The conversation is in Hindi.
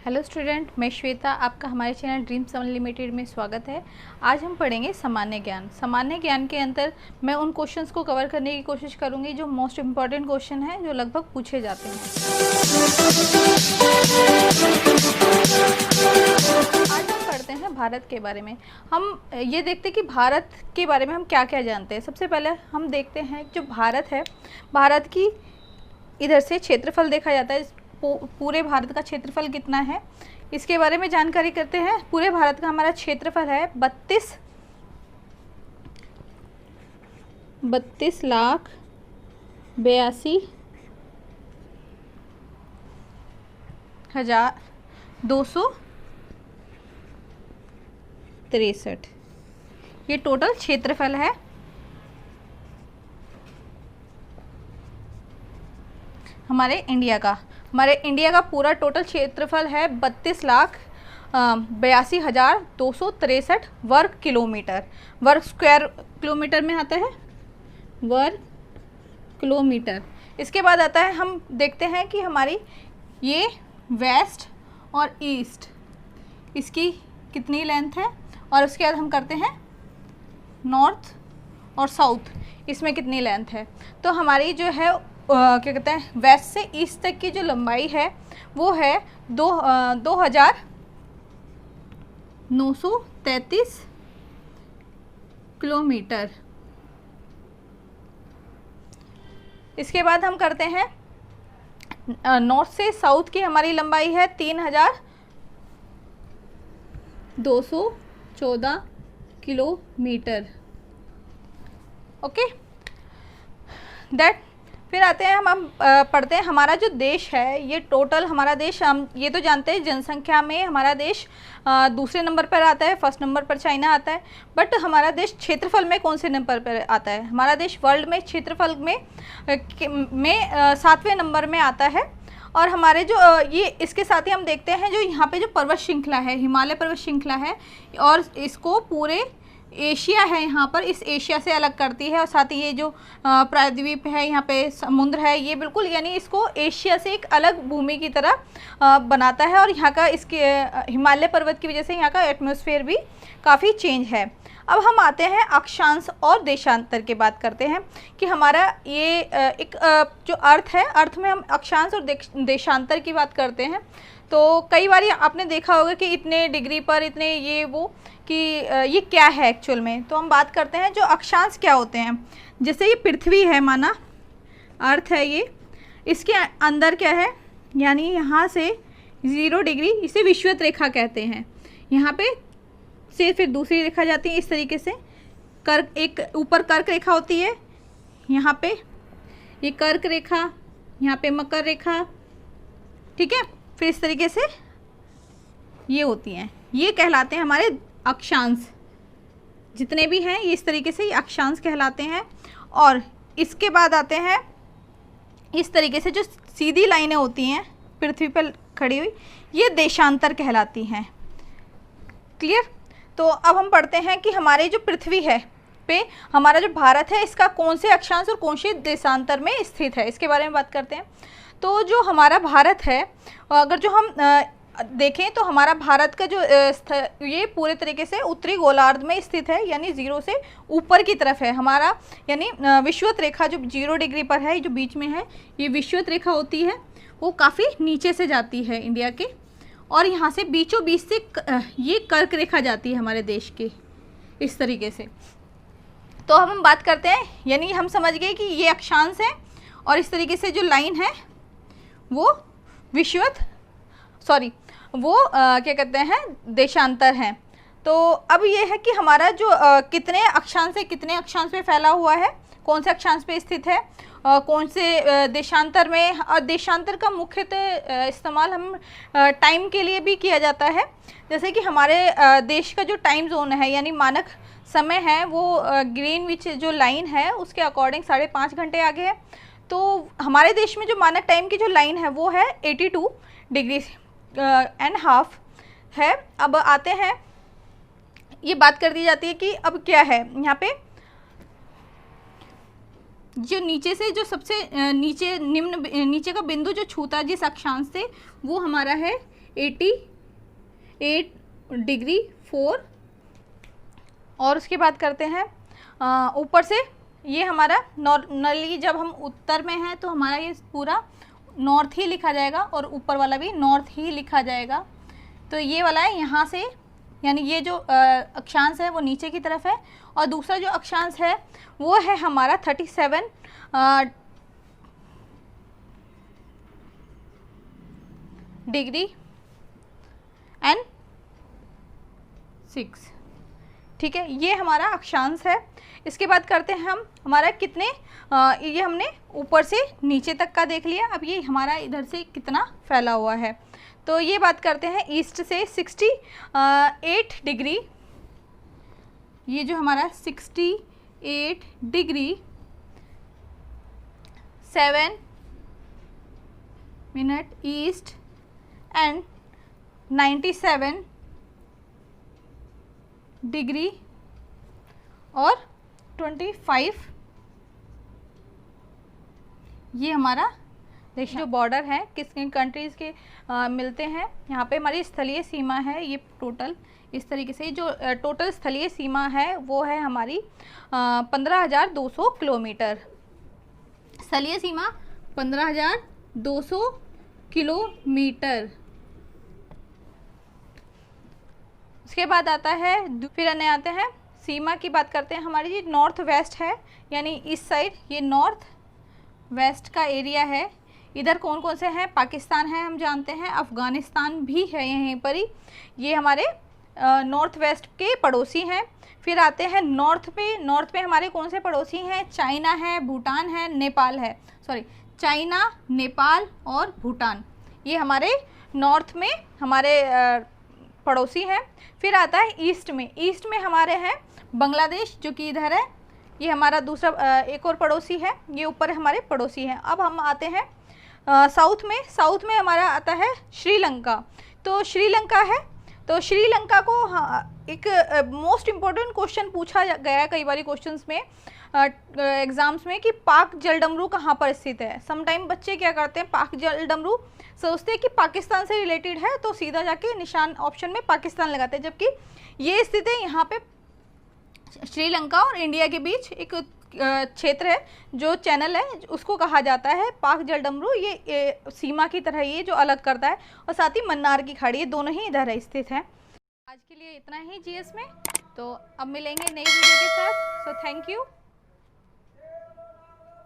हेलो स्टूडेंट, मैं श्वेता, आपका हमारे चैनल ड्रीम्स अनलिमिटेड में स्वागत है। आज हम पढ़ेंगे सामान्य ज्ञान। सामान्य ज्ञान के अंदर मैं उन क्वेश्चंस को कवर करने की कोशिश करूंगी जो मोस्ट इम्पॉर्टेंट क्वेश्चन हैं, जो लगभग पूछे जाते हैं। आज हम पढ़ते हैं भारत के बारे में। हम ये देखते हैं कि भारत के बारे में हम क्या क्या जानते हैं। सबसे पहले हम देखते हैं जो भारत है, भारत की इधर से क्षेत्रफल देखा जाता है। पूरे भारत का क्षेत्रफल कितना है, इसके बारे में जानकारी करते हैं। पूरे भारत का हमारा क्षेत्रफल है 32,82,263। ये टोटल क्षेत्रफल है हमारे इंडिया का। हमारे इंडिया का पूरा टोटल क्षेत्रफल है 32,82,263 वर्ग किलोमीटर। वर्ग स्क्वायर किलोमीटर में आता है, वर्ग किलोमीटर। इसके बाद आता है, हम देखते हैं कि हमारी ये वेस्ट और ईस्ट, इसकी कितनी लेंथ है, और उसके बाद हम करते हैं नॉर्थ और साउथ, इसमें कितनी लेंथ है। तो हमारी जो है क्या कहते हैं, वेस्ट से ईस्ट तक की जो लंबाई है वो है 2,933 किलोमीटर। इसके बाद हम करते हैं नॉर्थ से साउथ की हमारी लंबाई है 3,214 किलोमीटर। Okay, that. फिर आते हैं हम पढ़ते हैं हमारा जो देश है, ये टोटल हमारा देश, हम ये तो जानते हैं जनसंख्या में हमारा देश दूसरे नंबर पर आता है। फर्स्ट नंबर पर चाइना आता है, बट हमारा देश क्षेत्रफल में कौन से नंबर पर आता है? हमारा देश वर्ल्ड में क्षेत्रफल में 7वें नंबर में आता है। और हमारे जो ये इसके साथ ही हम देखते हैं जो यहाँ पे जो पर्वत श्रृंखला है, हिमालय पर्वत श्रृंखला है, और इसको पूरे एशिया है यहाँ पर, इस एशिया से अलग करती है। और साथ ही ये जो प्रायद्वीप है, यहाँ पे समुद्र है, ये बिल्कुल यानी इसको एशिया से एक अलग भूमि की तरह बनाता है। और यहाँ का इसके हिमालय पर्वत की वजह से यहाँ का एटमॉस्फेयर भी काफ़ी चेंज है। अब हम आते हैं अक्षांश और देशांतर की बात करते हैं कि हमारा ये एक जो अर्थ है, अर्थ में हम अक्षांश और देशांतर की बात करते हैं। तो कई बार आपने देखा होगा कि इतने डिग्री पर, इतने ये वो, कि ये क्या है एक्चुअल में। तो हम बात करते हैं जो अक्षांश क्या होते हैं। जैसे ये पृथ्वी है, माना अर्थ है ये, इसके अंदर क्या है, यानी यहाँ से 0 डिग्री, इसे विषुवत रेखा कहते हैं। यहाँ पे से फिर दूसरी रेखा जाती है इस तरीके से, कर्क, एक ऊपर कर्क रेखा होती है, यहाँ पे ये कर्क रेखा, यहाँ पे मकर रेखा, ठीक है। फिर इस तरीके से ये होती हैं, ये कहलाते हैं हमारे अक्षांश। जितने भी हैं ये इस तरीके से ये अक्षांश कहलाते हैं। और इसके बाद आते हैं इस तरीके से जो सीधी लाइनें होती हैं पृथ्वी पर खड़ी हुई, ये देशांतर कहलाती हैं। क्लियर? तो अब हम पढ़ते हैं कि हमारे जो पृथ्वी है पे हमारा जो भारत है, इसका कौन से अक्षांश और कौन से देशांतर में स्थित है, इसके बारे में बात करते हैं। तो जो हमारा भारत है, अगर जो हम देखें तो हमारा भारत का जो ये पूरे तरीके से उत्तरी गोलार्ध में स्थित है, यानी 0 से ऊपर की तरफ है हमारा, यानी विषुवत रेखा जो 0 डिग्री पर है, जो बीच में है, ये विषुवत रेखा होती है, वो काफ़ी नीचे से जाती है इंडिया के, और यहाँ से बीचों बीच से ये कर्क रेखा जाती है हमारे देश की, इस तरीके से। तो अब हम बात करते हैं, यानी हम समझ गए कि ये अक्षांश है, और इस तरीके से जो लाइन है वो विषुवत, सॉरी वो क्या कहते हैं, देशांतर हैं। तो अब ये है कि हमारा जो कितने अक्षांश से कितने अक्षांश पे फैला हुआ है, कौन से अक्षांश पे स्थित है, कौन से देशांतर में। और देशांतर का मुख्यतः इस्तेमाल हम टाइम के लिए भी किया जाता है। जैसे कि हमारे देश का जो टाइम जोन है, यानी मानक समय है, वो ग्रीनविच जो लाइन है उसके अकॉर्डिंग 5.5 घंटे आगे है। तो हमारे देश में जो मानक टाइम की जो लाइन है वो है 82 डिग्री एंड हाफ है। अब आते हैं, ये बात कर दी जाती है कि अब क्या है यहाँ पे, जो नीचे से जो सबसे नीचे का बिंदु जो छूता है जिस अक्षांश से, वो हमारा है 88 डिग्री 4। और उसके बाद करते हैं ऊपर से, ये हमारा नॉर्मली जब हम उत्तर में हैं तो हमारा ये पूरा नॉर्थ ही लिखा जाएगा और ऊपर वाला भी नॉर्थ ही लिखा जाएगा। तो ये वाला है यहाँ से, यानी ये जो अक्षांश है वो नीचे की तरफ है, और दूसरा जो अक्षांश है वो है हमारा 37 डिग्री एंड 6। ठीक है, ये हमारा अक्षांश है। इसके बाद करते हैं हम हमारा कितने, ये हमने ऊपर से नीचे तक का देख लिया, अब ये हमारा इधर से कितना फैला हुआ है। तो ये बात करते हैं ईस्ट से 68 डिग्री, ये जो हमारा 68 degree 7 minute east and 97 degree और 25, ये हमारा देश जो बॉर्डर है किस किन कंट्रीज़ के मिलते हैं। यहाँ पे हमारी स्थलीय सीमा है, ये टोटल इस तरीके से जो टोटल स्थलीय सीमा है वो है हमारी 15,200 किलोमीटर। स्थलीय सीमा 15,200 किलोमीटर। उसके बाद आता है, फिर आते हैं सीमा की बात करते हैं। हमारी जी नॉर्थ वेस्ट है, यानी इस साइड ये नॉर्थ वेस्ट का एरिया है। इधर कौन कौन से हैं, पाकिस्तान है हम जानते हैं, अफ़गानिस्तान भी है यहीं पर ही, ये हमारे नॉर्थ वेस्ट के पड़ोसी हैं। फिर आते हैं नॉर्थ पे, नॉर्थ पे हमारे कौन से पड़ोसी हैं, चाइना है, भूटान है, नेपाल है, सॉरी चाइना, नेपाल और भूटान, ये हमारे नॉर्थ में हमारे पड़ोसी हैं। फिर आता है ईस्ट में, ईस्ट में हमारे हैं बांग्लादेश जो कि इधर है, ये हमारा दूसरा एक और पड़ोसी है, ये ऊपर हमारे पड़ोसी हैं। अब हम आते हैं साउथ में, साउथ में हमारा आता है श्रीलंका। तो श्रीलंका है, तो श्रीलंका को एक मोस्ट इम्पॉर्टेंट क्वेश्चन पूछा गया कई बार क्वेश्चंस में एग्जाम्स में कि पाक जलडमरू कहाँ पर स्थित है। समटाइम बच्चे क्या करते हैं, पाक जलडमरू सोचते हैं कि पाकिस्तान से रिलेटेड है तो सीधा जाके निशान ऑप्शन में पाकिस्तान लगाते हैं, जबकि ये स्थित है यहाँ पे श्रीलंका और इंडिया के बीच एक क्षेत्र है, जो चैनल है उसको कहा जाता है पाक जलडमरू। ये सीमा की तरह ये जो अलग करता है, और साथ ही मन्नार की खाड़ी, ये दोनों ही इधर स्थित है। आज के लिए इतना ही जीएस में, तो अब मिलेंगे नई वीडियो के साथ। So thank you.